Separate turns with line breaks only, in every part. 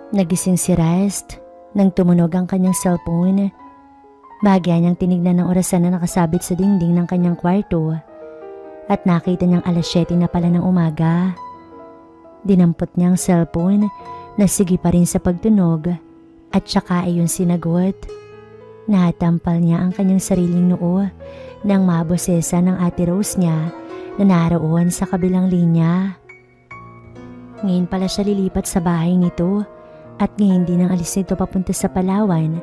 Nagising si Rest nang tumunog ang kanyang cellphone. Bahagya niyang tinignan ng orasan na nakasabit sa dingding ng kanyang kwarto at nakita niyang 7:00 na pala ng umaga. Dinampot niya ang cellphone na sige pa rin sa pagtunog at saka ay yun sinagot. Natampal niya ang kanyang sariling noo nang mabosesa ng Ate Rose niya na naroon sa kabilang linya. Ngayon pala siya lilipat sa bahay nito at ngayon din ang alis nito papunta sa Palawan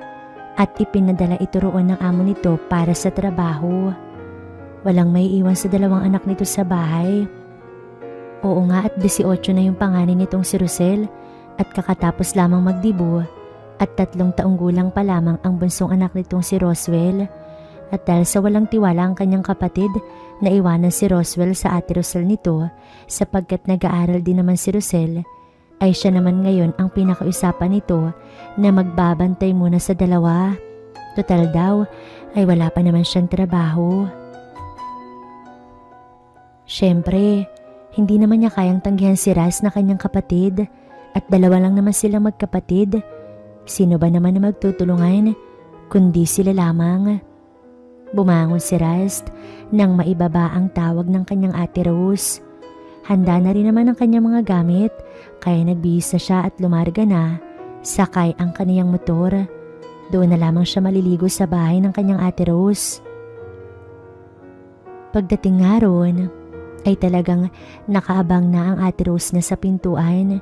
at ipinadala ito roon ng amo nito para sa trabaho. Walang may iwan sa 2 anak nito sa bahay. Oo nga at 18 na yung panganay nitong si Rosel at kakatapos lamang magdibo at 3 taong gulang pa lamang ang bunsong anak nitong si Roswell. At dahil sa walang tiwala ang kanyang kapatid, naiwanan si Roswell sa Ate Rosel nito sapagkat nag-aaral din naman si Rosel, ay siya naman ngayon ang pinakausapan nito na magbabantay muna sa 2. Total daw ay wala pa naman siyang trabaho. Siyempre, hindi naman niya kayang tanggihan si Raz na kanyang kapatid at 2 lang naman silang magkapatid. Sino ba naman na magtutulungan kundi sila lamang? Bumangon si Raz nang maibaba ang tawag ng kanyang Ate Rose. Handa na rin naman ang kanyang mga gamit kaya nagbihis na siya at lumarga na. Sakay ang kaniyang motor. Doon na lamang siya maliligo sa bahay ng kanyang Ate Rose. Pagdating nga roon ay talagang nakaabang na ang Ate Rose na sa pintuan.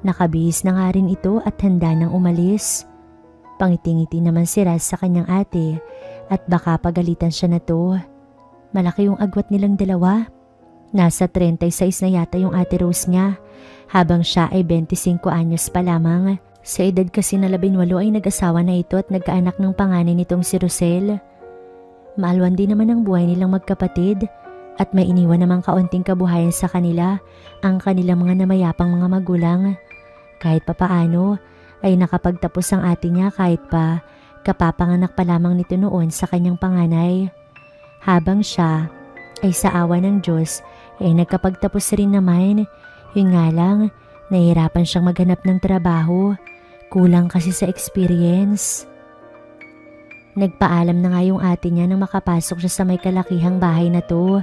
Nakabihis na nga rin ito at handa nang umalis. Pangiti-ngiti naman si Raz sa kanyang ate at baka pagalitan siya na to. Malaki yung agwat nilang 2. Nasa 36 na yata yung Ate Rose niya habang siya ay 25 anyos pa lamang. Sa edad kasi na 18 ay nag-asawa na ito at nagkaanak ng panganay nitong si Rosel. Maalwan din naman ang buhay nilang magkapatid at may iniwan namang kaunting kabuhayan sa kanila ang kanilang mga namayapang mga magulang. Kahit papaano ay nakapagtapos ang ate niya kahit pa kapapanganak pa lamang nito noon sa kanyang panganay. Habang siya ay sa awa ng Diyos ay nagkapagtapos rin naman. Yun nga lang, nahihirapan siyang maghanap ng trabaho. Kulang kasi sa experience. Nagpaalam na nga yung ate niya nang makapasok siya sa may kalakihang bahay na to.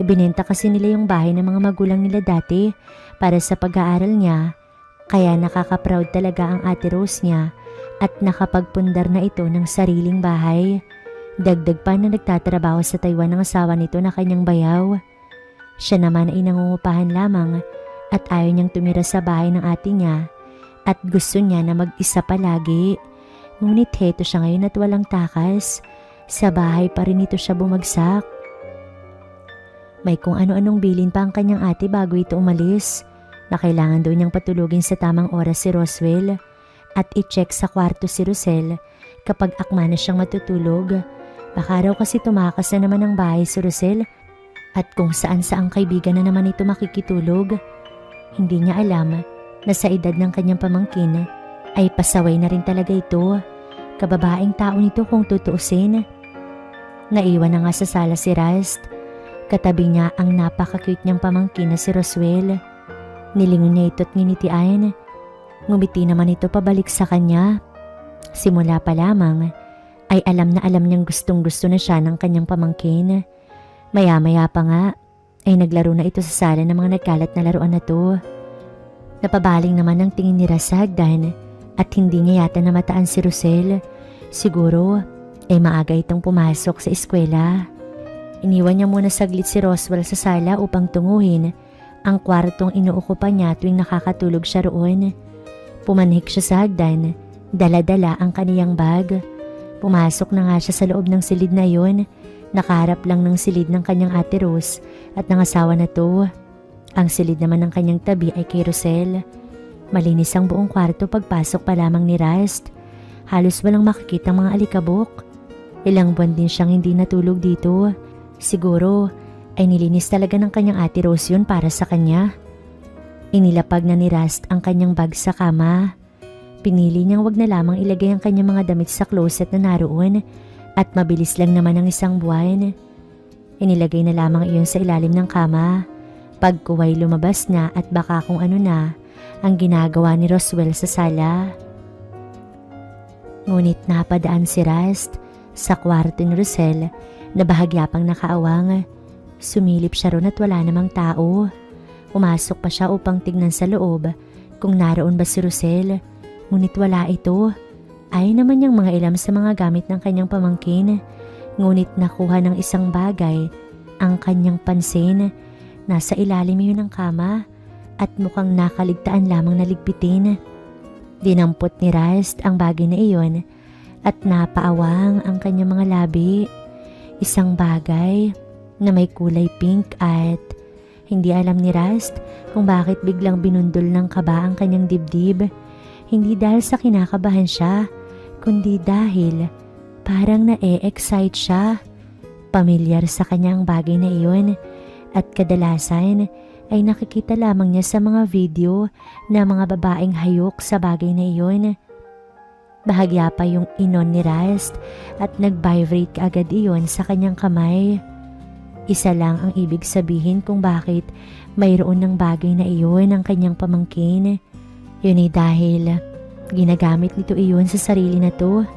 Ibinenta kasi nila yung bahay ng mga magulang nila dati para sa pag-aaral niya. Kaya nakaka-proud talaga ang Ate Rose niya at nakapagpundar na ito ng sariling bahay. Dagdag pa na nagtatrabaho sa Taiwan ng asawa nito na kanyang bayaw. Siya naman ay nangungupahan lamang at ayaw niyang tumira sa bahay ng ate niya at gusto niya na mag-isa palagi. Ngunit heto siya ngayon at walang takas. Sa bahay pa rin ito siya bumagsak. May kung ano-anong bilin pa ang kanyang ate bago ito umalis na kailangan daw niyang patulugin sa tamang oras si Roswell at i-check sa kwarto si Rosel kapag akma na siyang matutulog. Baka raw kasi tumakas na naman ang bahay si Rosel at kung saan-saang kaibigan na naman ito makikitulog. Hindi niya alam na sa edad ng kanyang pamangkin ay pasaway na rin talaga ito. Kababaeng tao nito kung tutuusin. Naiwan na nga sa sala si Rast. Katabi niya ang napaka-cute niyang pamangkin na si Roswell. Nilingon niya ito't nginitian. Ngumiti naman ito pabalik sa kanya. Simula pa lamang ay alam na alam niyang gustong-gusto na siya ng kanyang pamangkin. Maya-maya pa nga ay naglaro na ito sa sala ng mga nagkalat na laruan na to. Napabaling naman ang tingin ni Raz sa hagdan at hindi niya yata namataan si Rosel. Siguro ay maaga itong pumasok sa eskwela. Iniwan niya muna saglit si Roswell sa sala upang tunguhin ang kwartong inuukupan niya tuwing nakakatulog siya roon. Pumanhik siya sa hagdan, dala-dala ang kaniyang bag. Pumasok na nga siya sa loob ng silid na yon. Nakaharap lang ng silid ng kanyang Ate Rose at ng asawa na to. Ang silid naman ng kanyang tabi ay kay Rosel. Malinis ang buong kwarto pagpasok pa lamang ni Rast. Halos walang makikita mga alikabok. Ilang buwan din siyang hindi natulog dito. Siguro ay nilinis talaga ng kanyang Ate Rose yun para sa kanya. Inilapag na ni Rast ang kanyang bag sa kama. Pinili niyang wag na lamang ilagay ang kanyang mga damit sa closet na naroon at mabilis lang naman ang 1 buwan. Inilagay na lamang iyon sa ilalim ng kama. Pagkuway lumabas na at baka kung ano na ang ginagawa ni Roswell sa sala. Ngunit napadaan si Rust sa kwarto ni Rosel na bahagya pang nakaawang. Sumilip siya ron at wala namang tao. Umasok pa siya upang tignan sa loob kung naroon ba si Rosel, ngunit wala ito. Ay naman niyang mga ilam sa mga gamit ng kanyang pamangkin, ngunit nakuha ng isang bagay ang kanyang pansin. Nasa ilalim yun ng kama at mukhang nakaligtaan lamang na ligpitin. Dinampot ni Rust ang bagay na iyon at napaawang ang kanyang mga labi. Isang bagay na may kulay pink at hindi alam ni Rust kung bakit biglang binundol ng kaba ang kanyang dibdib. Hindi dahil sa kinakabahan siya, kundi dahil parang na-e-excite siya. Pamilyar sa kanya ang bagay na iyon at kadalasan ay nakikita lamang niya sa mga video na mga babaeng hayok sa bagay na iyon. Bahagya pa yung inon ni Rust at nag-vibrate agad iyon sa kanyang kamay. Isa lang ang ibig sabihin kung bakit mayroon ng bagay na iyon ang kanyang pamangkin. Yun ay dahil ginagamit nito iyon sa sarili na to.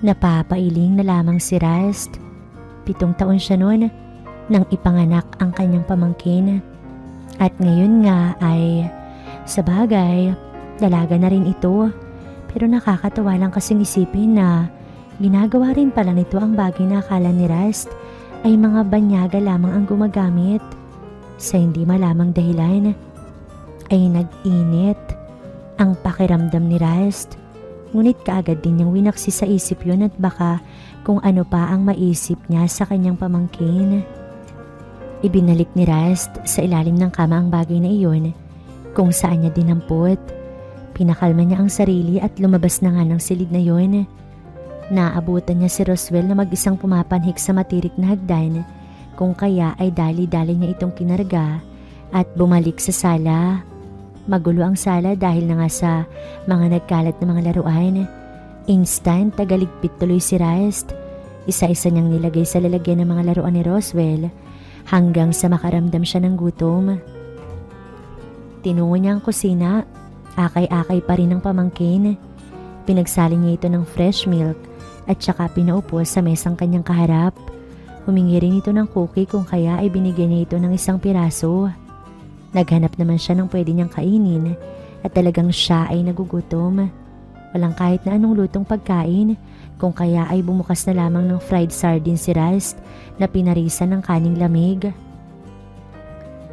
Napapailing na lamang si Rust. 7 taon siya noon nang ipanganak ang kanyang pamangkin. At ngayon nga ay sa bagay, dalaga na rin ito. Pero nakakatawa lang kasing isipin na ginagawa rin pala nito ang bagay na akala ni Rust ay mga banyaga lamang ang gumagamit. Sa hindi malamang dahilan ay nag-init ang pakiramdam ni Rust. Ngunit kaagad din niyang winaksi sa isip yun at baka kung ano pa ang maisip niya sa kanyang pamangkin. Ibinalik ni Rust sa ilalim ng kama ang bagay na iyon kung saan niya dinampot. Pinakalma niya ang sarili at lumabas na nga ng silid na yun. Naabutan niya si Roswell na mag-isang pumapanhik sa matirik na hagdan, kung kaya ay dali-dali niya itong kinarga at bumalik sa sala. Magulo ang sala dahil na nga sa mga nagkalat na mga laruan. Instant tagaligpit tuloy si Rust. Isa-isa niyang nilagay sa lalagyan ng mga laruan ni Roswell hanggang sa makaramdam siya ng gutom. Tinungo niya ang kusina. Akay-akay pa rin ang pamangkin. Pinagsali niya ito ng fresh milk at saka pinaupo sa mesang kanyang kaharap. Humingi rin ito ng cookie kung kaya ay binigyan niya ito ng isang piraso. Naghanap naman siya ng pwede niyang kainin at talagang siya ay nagugutom. Walang kahit na anong lutong pagkain kung kaya ay bumukas na lamang ng fried sardine si Rust na pinarisan ng kaning lamig.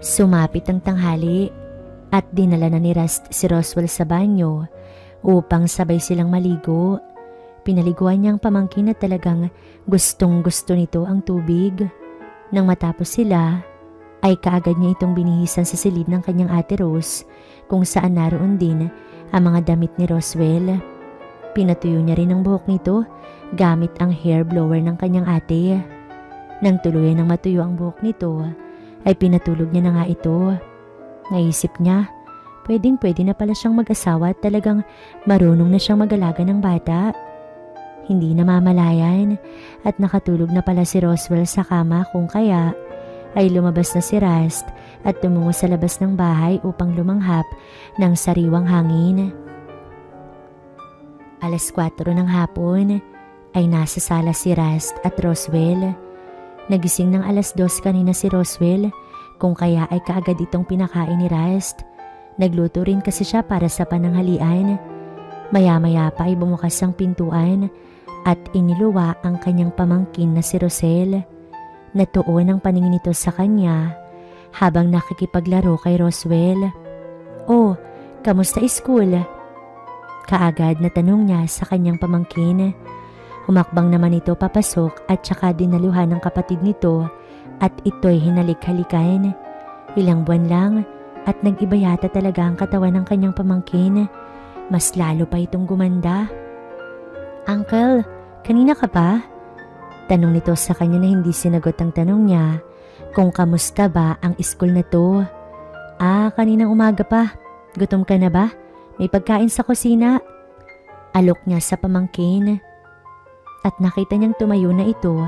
Sumapit ang tanghali at dinala na ni Rust si Roswell sa banyo upang sabay silang maligo. Pinaliguan niya ang pamangkin na talagang gustong-gusto nito ang tubig. Nang matapos sila, ay kaagad niya itong binihisan sa silid ng kanyang ate Rose kung saan naroon din ang mga damit ni Roswell. Pinatuyo niya rin ang buhok nito gamit ang hair blower ng kanyang ate. Nang tuluyan ng matuyo ang buhok nito, ay pinatulog niya na nga ito. Naisip niya, pwedeng-pwede na pala siyang mag-asawa at talagang marunong na siyang mag-alaga ng bata. Hindi namamalayan at nakatulog na pala si Roswell sa kama kung kaya ay lumabas na si Rust at tumungo sa labas ng bahay upang lumanghap ng sariwang hangin. 4:00 ng hapon ay nasa sala si Rust at Roswell. Nagising ng 2:00 kanina si Roswell kung kaya ay kaagad itong pinakain ni Rust. Nagluto rin kasi siya para sa pananghalian. Maya-maya pa ay bumukas ang pintuan at iniluwa ang kanyang pamangkin na si Rosel. Natuon ang paningin nito sa kanya habang nakikipaglaro kay Roswell. "Oh, kamusta school?" Kaagad na tanong niya sa kanyang pamangkin. Humakbang naman ito papasok at saka dinaluhan ng kapatid nito at ito'y hinalik-halikan. Ilang buwan lang at nag-iba yata talaga ang katawan ng kanyang pamangkin. Mas lalo pa itong gumanda. "Uncle, kanina ka pa?" Tanong nito sa kanya na hindi sinagot ang tanong niya kung kamusta ba ang school na to. Kaninang umaga pa. Gutom ka na ba? May pagkain sa kusina." Alok niya sa pamangkin. At nakita niyang tumayo na ito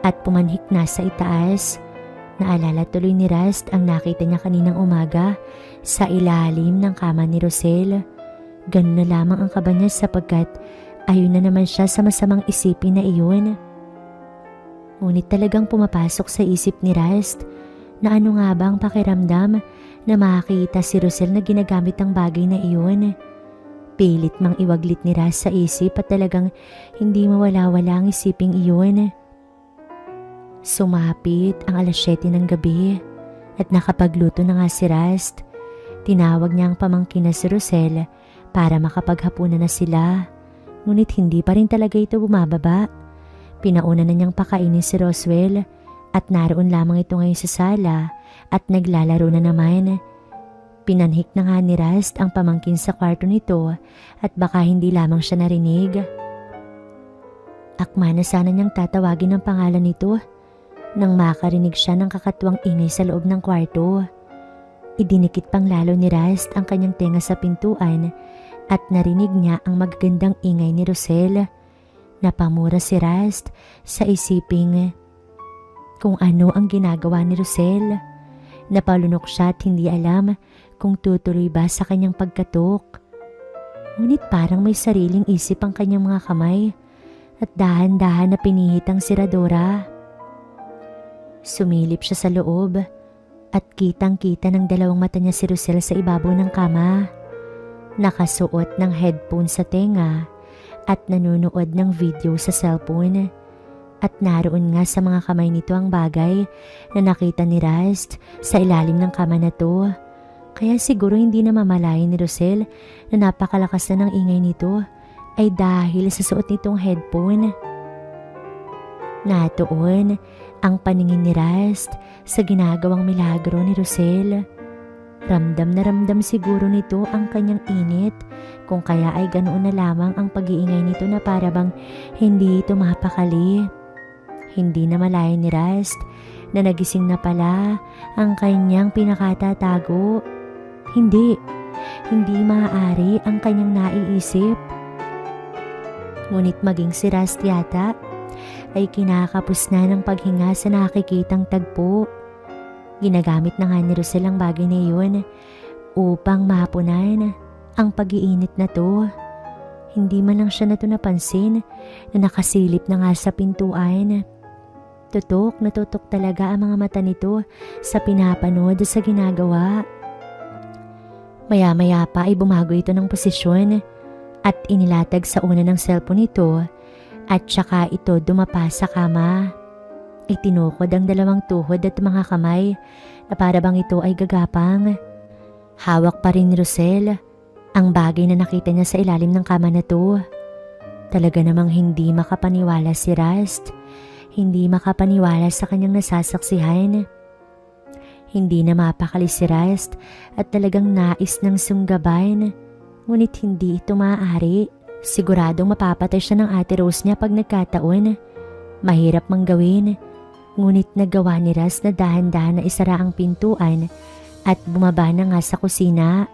at pumanhik na sa itaas. Naalala tuloy ni Rust ang nakita niya kaninang umaga sa ilalim ng kama ni Rosel. Ganun na lamang ang kaba niya sapagkat ayun na naman siya sa masamang isipin na iyon. Ngunit talagang pumapasok sa isip ni Rust na ano nga ba ang pakiramdam na makakita si Rosel na ginagamit ang bagay na iyon. Pilit mang iwaglit ni Rust sa isip at talagang hindi mawala-wala ang isiping iyon. Sumapit ang 7:00 ng gabi at nakapagluto na nga si Rust. Tinawag niya ang pamangkin na si Rosel para makapaghapunan na sila. Ngunit hindi pa rin talaga ito bumababa. Pinauna na niyang pakainin si Roswell at naroon lamang ito ngayon sa sala at naglalaro na naman. Pinanhik na nga ni Rust ang pamangkin sa kwarto nito at baka hindi lamang siya narinig. Akma na sana niyang tatawagin ang pangalan nito nang makarinig siya ng kakatuwang ingay sa loob ng kwarto. Idinikit pang lalo ni Rust ang kanyang tenga sa pintuan at narinig niya ang magagandang ingay ni Rosel. Napamura si Rust sa isiping kung ano ang ginagawa ni Rosel. Napalunok siya at hindi alam kung tutuloy ba sa kanyang pagkatok. Ngunit parang may sariling isip ang kanyang mga kamay at dahan-dahan na pinihit ang siradora. Sumilip siya sa loob at kitang-kita ng dalawang mata niya si Rosel sa ibabaw ng kama. Nakasuot ng headphone sa tenga at nanonood ng video sa cellphone. At naroon nga sa mga kamay nito ang bagay na nakita ni Rust sa ilalim ng kama na to. Kaya siguro hindi na mamalayan ni Rosel na napakalakas na ng ingay nito ay dahil sa suot nitong headphone. Natuon ang paningin ni Rust sa ginagawang milagro ni Rosel. Ramdam na ramdam siguro nito ang kanyang init kung kaya ay ganoon na lamang ang pag-iingay nito na para bang hindi ito mapakali. Hindi na malayan ni Rust na nagising na pala ang kanyang pinakatatago. Hindi maaari ang kanyang naiisip. Ngunit maging si Rust yata ay kinakapos na ng paghinga sa nakikitang tagpo. Ginagamit na nga ni Rosel ang bagay na iyon upang mahapunan ang pag-iinit na to. Hindi man lang siya na to napansin na nakasilip na nga sa pintuan. Tutok na tutok talaga ang mga mata nito sa pinapanood sa ginagawa. Maya-maya pa ay bumago ito ng posisyon at inilatag sa una ng cellphone nito at saka ito dumapa sa kama. Itinukod ang dalawang tuhod at mga kamay na para bang ito ay gagapang. Hawak pa rin ni Rosel ang bagay na nakita niya sa ilalim ng kama na to. Talaga namang hindi makapaniwala si Rust. Hindi makapaniwala sa kanyang nasasaksihan. Hindi na mapakali si Rust at talagang nais ng sunggaban. Ngunit hindi ito maaari. Siguradong mapapatay siya ng Ate Rose niya pag nagkataon. Mahirap mang gawin. Ngunit nagawa ni Rust na dahan-dahan na isara ang pintuan at bumaba na nga sa kusina.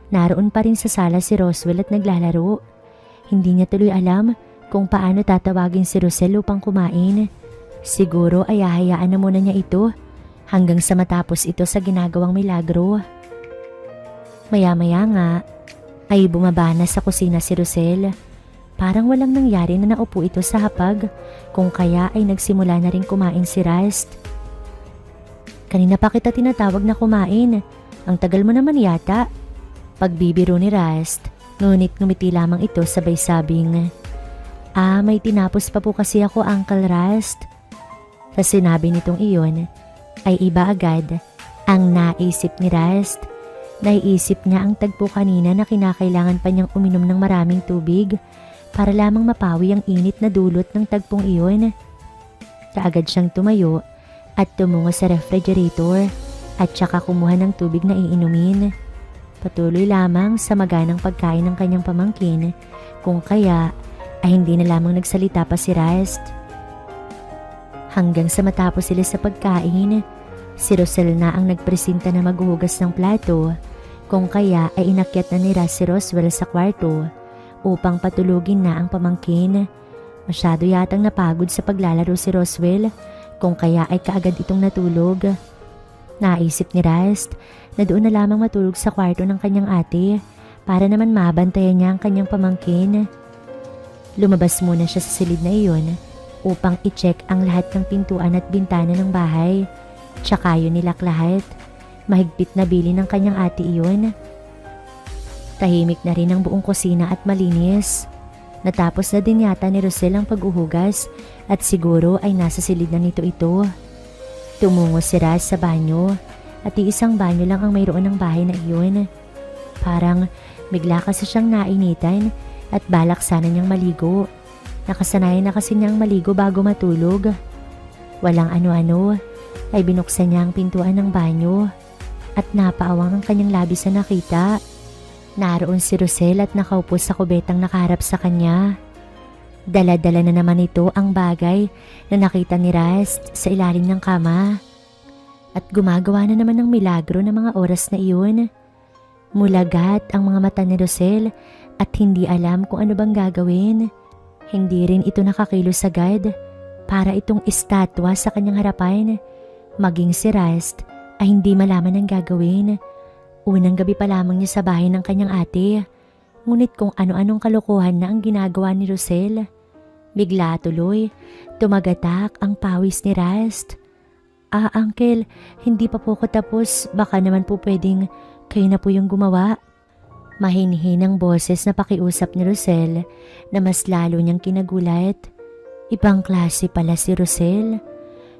Naroon pa rin sa sala si Roswell at naglalaro. Hindi niya tuloy alam kung paano tatawagin si Rosel upang kumain. Siguro ay hahayaan na muna niya ito hanggang sa matapos ito sa ginagawang milagro. Maya-maya nga ay bumaba na sa kusina si Rosel. Parang walang nangyari na naupo ito sa hapag kung kaya ay nagsimula na rin kumain si Rust. Kanina pa kita tinatawag na kumain. Ang tagal mo naman yata. Pagbibiro ni Rust, ngunit ngumiti lamang ito sabay sabing, may tinapos pa po kasi ako, Uncle Rust. Sa sinabi nitong iyon, ay iba agad ang naisip ni Rust. Naiisip niya ang tagpo kanina na kinakailangan pa niyang uminom ng maraming tubig para lamang mapawi ang init na dulot ng tagpong iyon. Kaagad siyang tumayo at tumungo sa refrigerator at saka kumuha ng tubig na iinumin. Patuloy lamang sa maganang pagkain ng kanyang pamangkin kung kaya ay hindi na lamang nagsalita pa si Rust. Hanggang sa matapos sila sa pagkain, si Rosel na ang nagpresenta na maghuhugas ng plato kung kaya ay inakyat na ni Rust si Roswell sa kwarto upang patulugin na ang pamangkin. Masyado yatang napagod sa paglalaro si Roswell kung kaya ay kaagad itong natulog. Naisip ni Rast na doon na lamang matulog sa kwarto ng kanyang ate para naman mabantayan niya ang kanyang pamangkin. Lumabas muna siya sa silid na iyon upang i-check ang lahat ng pintuan at bintana ng bahay. Tsaka yun nilak lahat. Mahigpit na bili ng kanyang ate iyon. Tahimik na rin ang buong kusina at malinis. Natapos na din yata ni Rosel ang pag-uhugas at siguro ay nasa silid na nito ito. Tumungo si Raz sa banyo at iisang banyo lang ang mayroon ng bahay na iyon. Parang bigla kasi siyang nainitan at balak sana niyang maligo. Nakasanayan na kasi niyang maligo bago matulog. Walang ano-ano ay binuksan niya ang pintuan ng banyo at napaawang ang kanyang labis na nakita. Naroon si Rosel at nakaupo sa kubetang nakaharap sa kanya. Dala-dala na naman ito ang bagay na nakita ni Rast sa ilalim ng kama. At gumagawa na naman ng milagro ng mga oras na iyon. Mulagat ang mga mata ni Rosel at hindi alam kung ano bang gagawin. Hindi rin ito nakakilos agad para itong estatwa sa kanyang harapan. Maging si Rast ay hindi malaman ang gagawin. Unang gabi pa lamang niya sa bahay ng kanyang ate. Ngunit kung ano-anong kalokohan na ang ginagawa ni Rosel. Bigla tuloy, tumagatak ang pawis ni Rast. Uncle, hindi pa po ko tapos. Baka naman po pwedeng kayo na po yung gumawa. Mahinhin ang boses na pakiusap ni Rosel na mas lalo niyang kinagulat. Ibang klase pala si Rosel.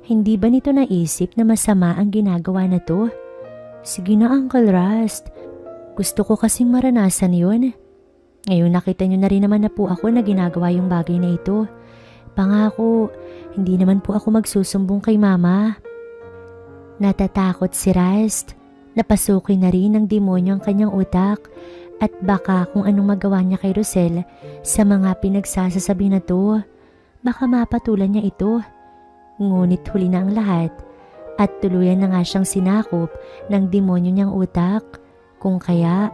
Hindi ba nito naisip na masama ang ginagawa na to? Sige na Uncle Rast. Gusto ko kasing maranasan yun. Ngayon nakita niyo na rin naman na po ako na ginagawa yung bagay na ito. Pangako, hindi naman po ako magsusumbong kay Mama. Natatakot si Rast. Napasukin na rin ng demonyo ang kanyang utak at baka kung anong magawa niya kay Rosel sa mga pinagsasasabi na to, baka mapatulan niya ito. Ngunit huli na ang lahat at tuluyan na nga siyang sinakop ng demonyo niyang utak. Kung kaya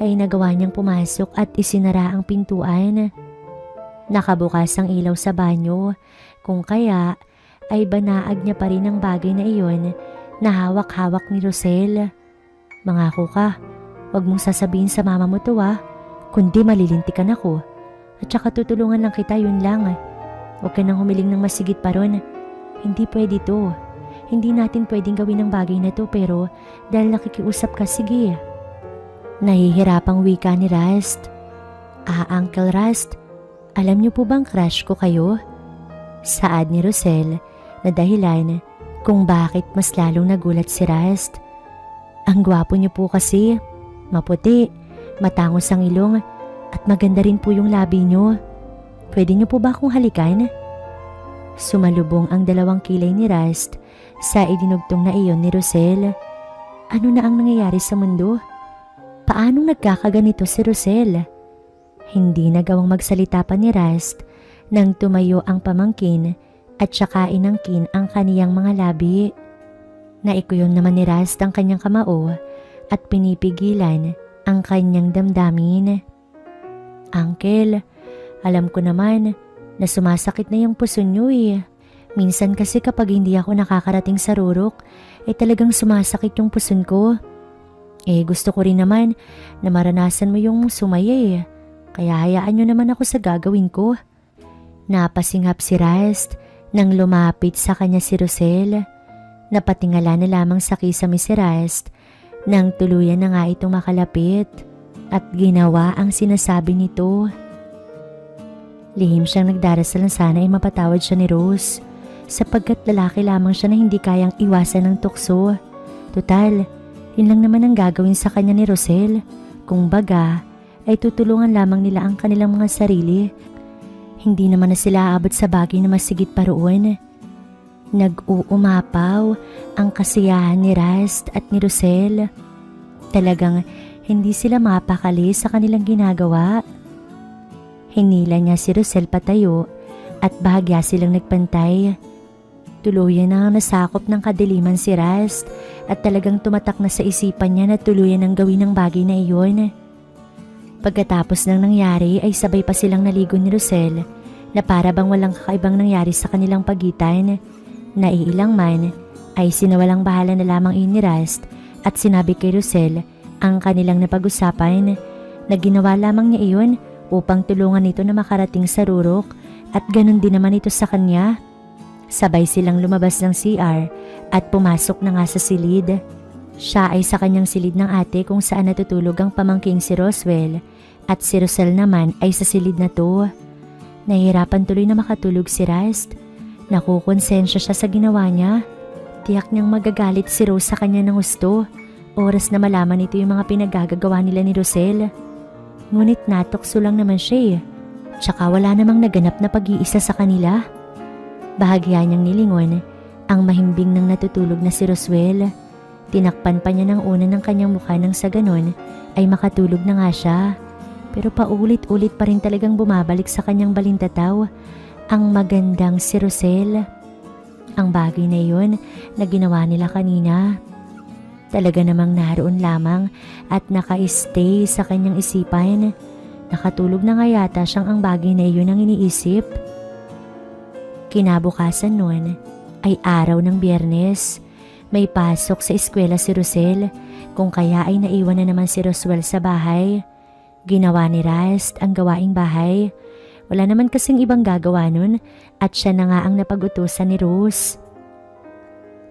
ay nagawa niyang pumasok at isinara ang pintuan. Nakabukas ang ilaw sa banyo, kung kaya ay banaag niya pa rin ang bagay na iyon na hawak-hawak ni Rosel. Mangako ka, wag mong sasabihin sa mama mo to kundi malilintikan ako. At saka tutulungan lang kita, yun lang. Huwag ka nang humiling ng masigit pa ron. Hindi pwede to. Hindi natin pwedeng gawin ang bagay na to pero dahil nakikiusap ka, sige. Nahihirapang wika ni Rast. Uncle Rast, alam niyo po bang crush ko kayo? Saad ni Rosel na dahilan kung bakit mas lalong nagulat si Rast. Ang gwapo niyo po kasi, maputi, matangos ang ilong at maganda rin po yung labi niyo. Pwede niyo po ba akong halikan? Sumalubong ang dalawang kilay ni Rast sa idinugtong na iyon ni Rosel. Ano na ang nangyayari sa mundo? Paanong nagkakaganito si Rosel? Hindi nagawang magsalita pa ni Rast nang tumayo ang pamangkin at saka inangkin ang kaniyang mga labi. Naikuyon naman ni Rast ang kanyang kamao at pinipigilan ang kanyang damdamin. Uncle, alam ko naman na sumasakit na yung puso niyo eh. Minsan kasi kapag hindi ako nakakarating sa rurok, talagang sumasakit yung puson ko. Gusto ko rin naman na maranasan mo yung sumaya Kaya hayaan niyo naman ako sa gagawin ko. Napasingap si Rast nang lumapit sa kanya si Rosel. Napatingala na lamang sa kisame si Rast nang tuluyan na nga itong makalapit at ginawa ang sinasabi nito. Lihim siyang nagdarasal na sana ay mapatawad siya ni Rose sapagkat lalaki lamang siya na hindi kayang iwasan ng tukso. Tutal, yun lang naman ang gagawin sa kanya ni Rosel. Kung baga, ay tutulungan lamang nila ang kanilang mga sarili. Hindi naman na sila aabot sa bagay na masigit pa roon. Nag-uumapaw ang kasiyahan ni Rast at ni Rosel. Talagang hindi sila mapakali sa kanilang ginagawa. Hinila niya si Rosel patayo at bahagya silang nagpantay. Tuluyan na nasakop ng kadiliman si Rast at talagang tumatak na sa isipan niya na tuluyan ang gawin ng bagay na iyon. Pagkatapos ng nangyari ay sabay pa silang naligo ni Rosel na para bang walang kakaibang nangyari sa kanilang pagitan. Naiilang man ay sinawalang bahala na lamang ni Rust at sinabi kay Rosel ang kanilang napag-usapan na ginawa lamang niya iyon upang tulungan ito na makarating sa rurok at ganun din naman ito sa kanya. Sabay silang lumabas ng CR at pumasok na nga sa silid. Siya ay sa kanyang silid ng ate kung saan natutulog ang pamangking si Roswell at si Rosel naman ay sa silid na to. Nahihirapan tuloy na makatulog si Rust. Nakukonsensya siya sa ginawa niya. Tiyak niyang magagalit si Rose sa kanya ng gusto. Oras na malaman ito yung mga pinagagagawa nila ni Rosel. Ngunit natokso lang naman siya eh. Tsaka wala namang naganap na pag-iisa sa kanila. Bahagya niyang nilingon ang mahimbing ng natutulog na si Roswell. Tinakpan pa niya ng una ng kanyang mukha nang sa ganon ay makatulog na nga siya. Pero paulit-ulit pa rin talagang bumabalik sa kanyang balintataw ang magandang si Rosel. Ang bagay na iyon na ginawa nila kanina. Talaga namang naroon lamang at naka-stay sa kanyang isipan. Nakatulog na nga yata siyang ang bagay na iyon ang iniisip. Kinabukasan nun ay araw ng Biyernes. May pasok sa eskwela si Rosel, kung kaya ay naiwan na naman si Roswell sa bahay. Ginawa ni Rust ang gawaing bahay. Wala naman kasing ibang gagawa nun at siya na nga ang napag-utusan ni Rose.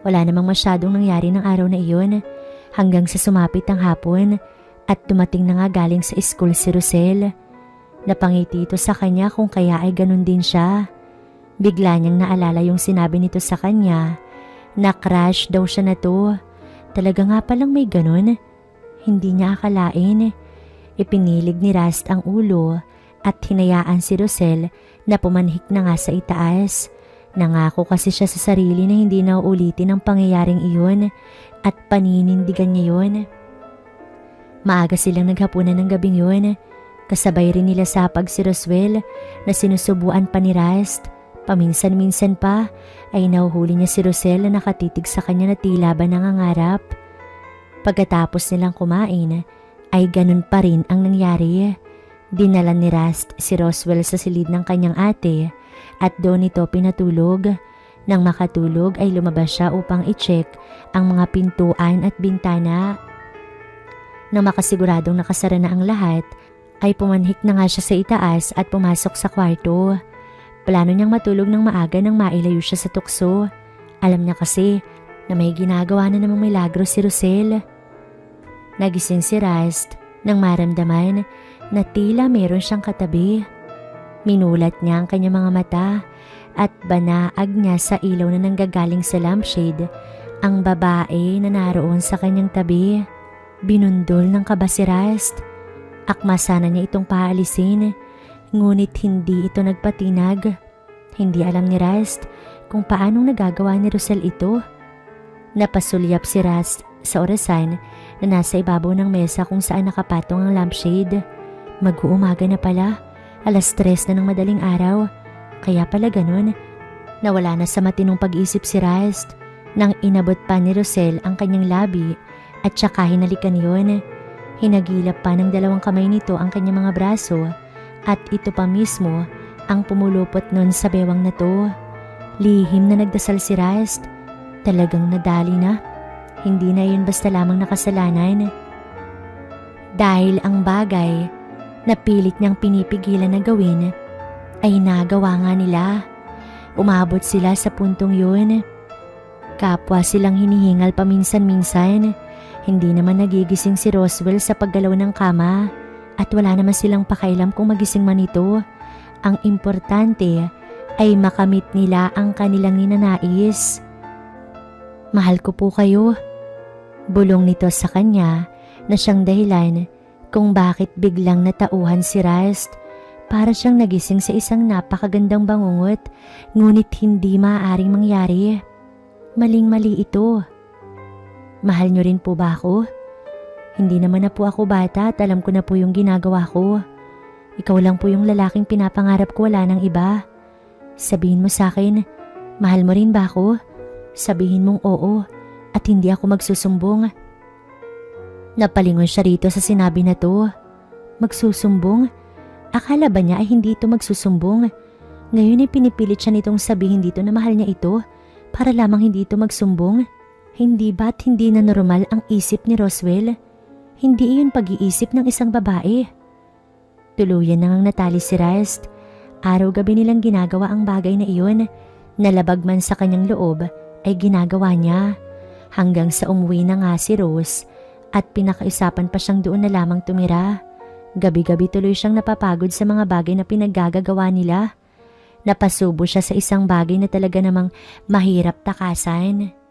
Wala namang masyadong nangyari ng araw na iyon hanggang sa sumapit ang hapon at dumating na nga galing sa school si Rosel. Napangiti ito sa kanya kung kaya ay ganun din siya. Bigla niyang naalala yung sinabi nito sa kanya na crush daw siya na to. Talaga nga palang may ganun. Hindi niya akalain. Ipinilig ni Rust ang ulo at hinayaan si Rosel na pumanhik na nga sa itaas. Nangako kasi siya sa sarili na hindi na uulitin ang pangyayaring iyon at paninindigan niya yun. Maaga silang naghapunan ng gabing yun. Kasabay rin nila sapag si Roswell na sinusubuan pa ni Rust. Paminsan-minsan pa ay nahuhuli niya si Rosel na nakatitig sa kanya na tila ba nangangarap. Pagkatapos nilang kumain ay ganun pa rin ang nangyari. Dinala ni Rust si Roswell sa silid ng kanyang ate at doon ito pinatulog. Nang makatulog ay lumabas siya upang i-check ang mga pintuan at bintana. Nang makasiguradong nakasara na ang lahat ay pumanhik na nga siya sa itaas at pumasok sa kwarto. Plano niyang matulog ng maaga nang mailayo siya sa tukso. Alam niya kasi na may ginagawa na namang milagro si Rosel. Nagising si Rust nang maramdaman na tila meron siyang katabi. Minulat niya ang kanyang mga mata at banaag niya sa ilaw na nanggagaling sa lampshade ang babae na naroon sa kanyang tabi. Binundol ng kaba si Rust. Akma sana niya itong paalisin. Ngunit hindi ito nagpatinag. Hindi alam ni Rust kung paanong nagagawa ni Rosel ito. Napasulyap si Rust sa orasan na nasa ibabaw ng mesa kung saan nakapatong ang lampshade. Mag-uumaga na pala, 3:00 na ng madaling araw. Kaya pala ganun. Nawala na sa matinong pag-isip si Rust nang inabot pa ni Rosel ang kanyang labi at saka hinalikan yun. Hinagilap pa ng 2 kamay nito ang kanyang mga braso. At ito pa mismo ang pumulupot nun sa bewang na to. Lihim na nagdasal si Rust. Talagang nadali na. Hindi na yun basta lamang nakasalanan. Dahil ang bagay na pilit niyang pinipigilan na gawin ay nagawa nga nila. Umabot sila sa puntong yun. Kapwa silang hinihingal paminsan-minsan. Hindi naman nagigising si Roswell sa paggalaw ng kama. At wala naman silang pakailam kung magising man ito. Ang importante ay makamit nila ang kanilang ninanais. Mahal ko po kayo. Bulong nito sa kanya na siyang dahilan kung bakit biglang natauhan si Rust. Para siyang nagising sa isang napakagandang bangungot ngunit hindi maaaring mangyari. Maling-mali ito. Mahal niyo rin po ba ako? Hindi naman na po ako bata at alam ko na po yung ginagawa ko. Ikaw lang po yung lalaking pinapangarap ko, wala nang iba. Sabihin mo sa akin, mahal mo rin ba ako? Sabihin mong oo at hindi ako magsusumbong. Napalingon siya rito sa sinabi na to. Magsusumbong? Akala ba niya ay hindi ito magsusumbong? Ngayon ay pinipilit siya nitong sabihin dito na mahal niya ito para lamang hindi ito magsumbong? Hindi ba't hindi na normal ang isip ni Roswell? Hindi iyon pag-iisip ng isang babae. Tuluyan nang natali si Rest. Araw-gabi nilang ginagawa ang bagay na iyon. Nalabag man sa kanyang loob ay ginagawa niya. Hanggang sa umuwi na nga si Rose at pinakaisapan pa siyang doon na lamang tumira. Gabi-gabi tuloy siyang napapagod sa mga bagay na pinaggagawa nila. Napasubo siya sa isang bagay na talaga namang mahirap takasan.